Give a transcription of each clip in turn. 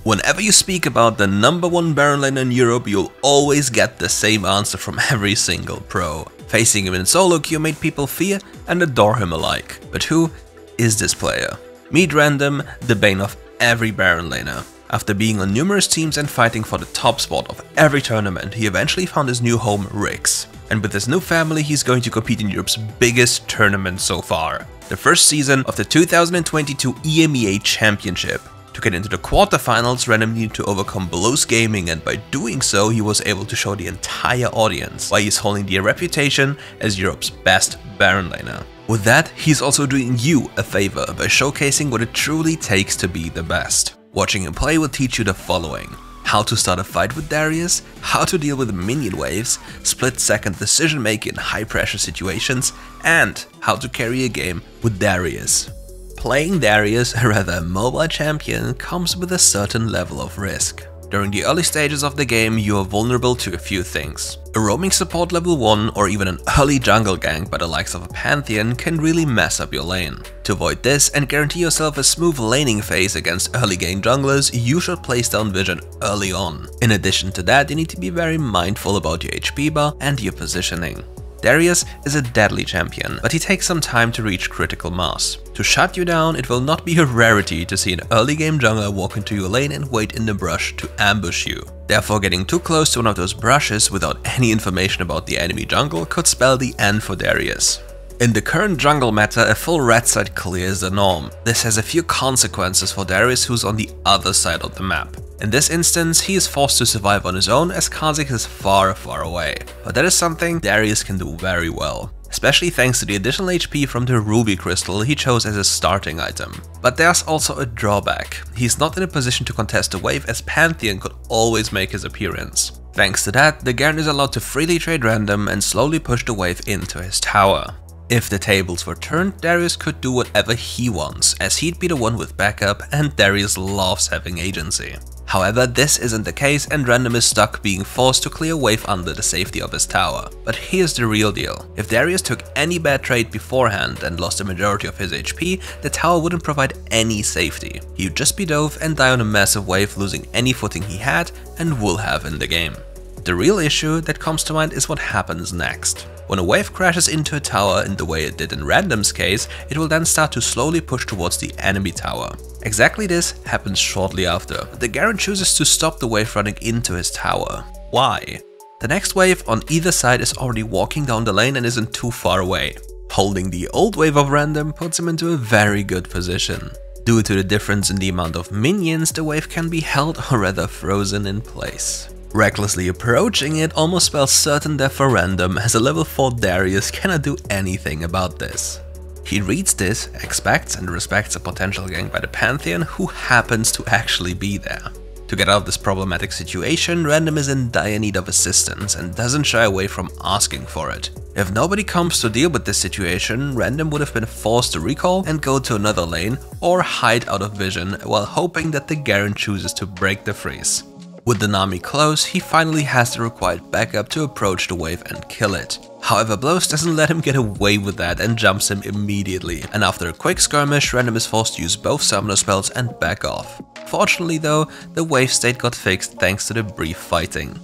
Whenever you speak about the #1 Baron laner in Europe, you'll always get the same answer from every single pro. Facing him in solo queue made people fear and adore him alike. But who is this player? Meet Random, the bane of every Baron laner. After being on numerous teams and fighting for the top spot of every tournament, he eventually found his new home, Rix. And with his new family, he's going to compete in Europe's biggest tournament so far, the first season of the 2022 EMEA Championship. To get into the quarterfinals, Random needed to overcome Belos Gaming, and by doing so, he was able to show the entire audience why he's holding the reputation as Europe's best Baron laner. With that, he's also doing you a favor by showcasing what it truly takes to be the best. Watching him play will teach you the following: how to start a fight with Darius, how to deal with minion waves, split-second decision-making in high-pressure situations, and how to carry a game with Darius. Playing Darius, a rather mobile champion, comes with a certain level of risk. During the early stages of the game, you are vulnerable to a few things. A roaming support level 1 or even an early jungle gank by the likes of a Pantheon can really mess up your lane. To avoid this and guarantee yourself a smooth laning phase against early game junglers, you should place down vision early on. In addition to that, you need to be very mindful about your HP bar and your positioning. Darius is a deadly champion, but he takes some time to reach critical mass. To shut you down, it will not be a rarity to see an early game jungler walk into your lane and wait in the brush to ambush you. Therefore, getting too close to one of those brushes without any information about the enemy jungle could spell the end for Darius. In the current jungle meta, a full red side clear is the norm. This has a few consequences for Darius, who's on the other side of the map. In this instance, he is forced to survive on his own as Kha'Zix is far away. But that is something Darius can do very well, especially thanks to the additional HP from the Ruby Crystal he chose as his starting item. But there's also a drawback: he's not in a position to contest a wave, as Pantheon could always make his appearance. Thanks to that, the Garen is allowed to freely trade Random and slowly push the wave into his tower. If the tables were turned, Darius could do whatever he wants, as he'd be the one with backup, and Darius loves having agency. However, this isn't the case, and Random is stuck being forced to clear a wave under the safety of his tower. But here's the real deal: if Darius took any bad trade beforehand and lost the majority of his HP, the tower wouldn't provide any safety. He'd just be dove and die on a massive wave, losing any footing he had and will have in the game. The real issue that comes to mind is what happens next. When a wave crashes into a tower in the way it did in Random's case, it will then start to slowly push towards the enemy tower. Exactly this happens shortly after, but the Garen chooses to stop the wave running into his tower. Why? The next wave on either side is already walking down the lane and isn't too far away. Holding the old wave of Random puts him into a very good position. Due to the difference in the amount of minions, the wave can be held or rather frozen in place. Recklessly approaching it almost spells certain death for Random, as a level 4 Darius cannot do anything about this. He reads this, expects and respects a potential gank by the Pantheon, who happens to actually be there. To get out of this problematic situation, Random is in dire need of assistance and doesn't shy away from asking for it. If nobody comes to deal with this situation, Random would have been forced to recall and go to another lane or hide out of vision while hoping that the Garen chooses to break the freeze. With the Nami close, he finally has the required backup to approach the wave and kill it. However, Belos doesn't let him get away with that and jumps him immediately, and after a quick skirmish, Random is forced to use both summoner spells and back off. Fortunately though, the wave state got fixed thanks to the brief fighting.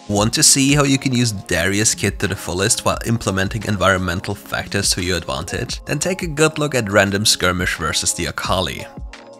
Want to see how you can use Darius' kit to the fullest while implementing environmental factors to your advantage? Then take a good look at Random skirmish versus the Akali.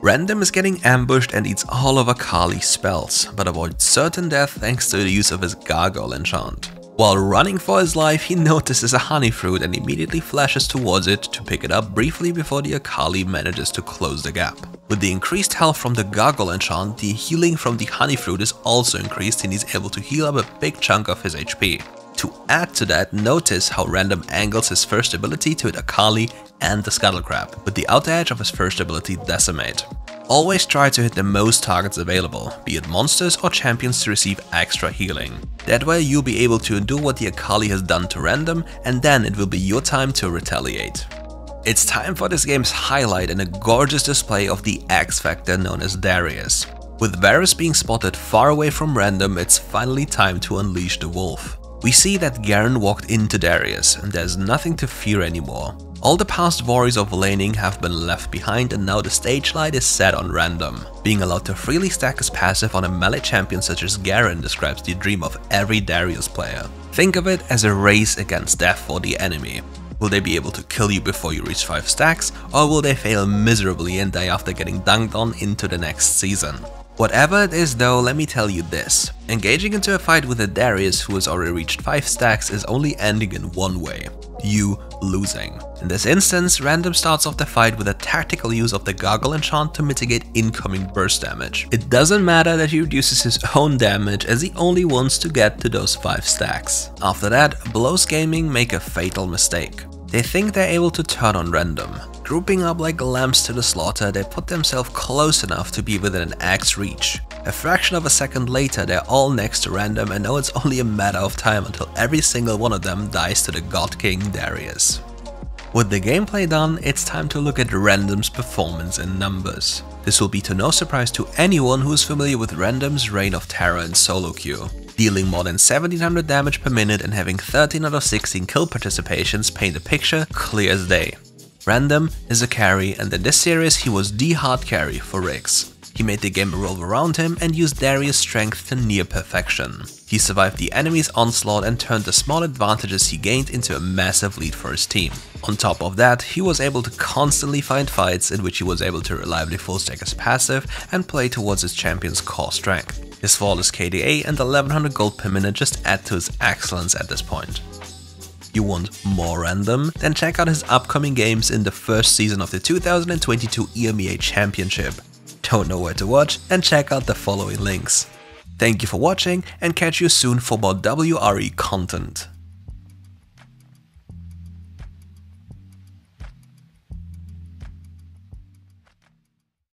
Random is getting ambushed and eats all of Akali's spells, but avoids certain death thanks to the use of his Gargoyle enchant. While running for his life, he notices a honey fruit and immediately flashes towards it to pick it up briefly before the Akali manages to close the gap. With the increased health from the Gargoyle enchant, the healing from the honey fruit is also increased and he's able to heal up a big chunk of his HP. To add to that, notice how Random angles his first ability to hit Akali and the Scuttle Crab, with the outer edge of his first ability Decimate. Always try to hit the most targets available, be it monsters or champions, to receive extra healing. That way you'll be able to undo what the Akali has done to Random, and then it will be your time to retaliate. It's time for this game's highlight and a gorgeous display of the X Factor known as Darius. With Varus being spotted far away from Random, it's finally time to unleash the wolf. We see that Garen walked into Darius, and there's nothing to fear anymore. All the past worries of laning have been left behind, and now the stage light is set on random. Being allowed to freely stack his passive on a melee champion such as Garen describes the dream of every Darius player. Think of it as a race against death for the enemy. Will they be able to kill you before you reach 5 stacks, or will they fail miserably and die after getting dunked on into the next season? Whatever it is though, let me tell you this. Engaging into a fight with a Darius who has already reached 5 stacks is only ending in one way: you losing. In this instance, Random starts off the fight with a tactical use of the Goggle enchant to mitigate incoming burst damage. It doesn't matter that he reduces his own damage, as he only wants to get to those 5 stacks. After that, Blows Gaming make a fatal mistake. They think they're able to turn on Random. Grouping up like lambs to the slaughter, they put themselves close enough to be within an axe reach. A fraction of a second later, they're all next to Random and know it's only a matter of time until every single one of them dies to the God King Darius. With the gameplay done, it's time to look at Random's performance in numbers. This will be to no surprise to anyone who is familiar with Random's reign of terror in solo queue. Dealing more than 1700 damage per minute and having 13 out of 16 kill participations paint a picture clear as day. Random is a carry, and in this series he was the hard carry for Riggs. He made the game revolve around him and used Darius' strength to near perfection. He survived the enemy's onslaught and turned the small advantages he gained into a massive lead for his team. On top of that, he was able to constantly find fights in which he was able to reliably full stack his passive and play towards his champion's core strength. His flawless KDA and 1100 gold per minute just add to his excellence at this point. You want more Random? Then check out his upcoming games in the first season of the 2022 EMEA Championship. Don't know where to watch? Then check out the following links. Thank you for watching and catch you soon for more WRE content.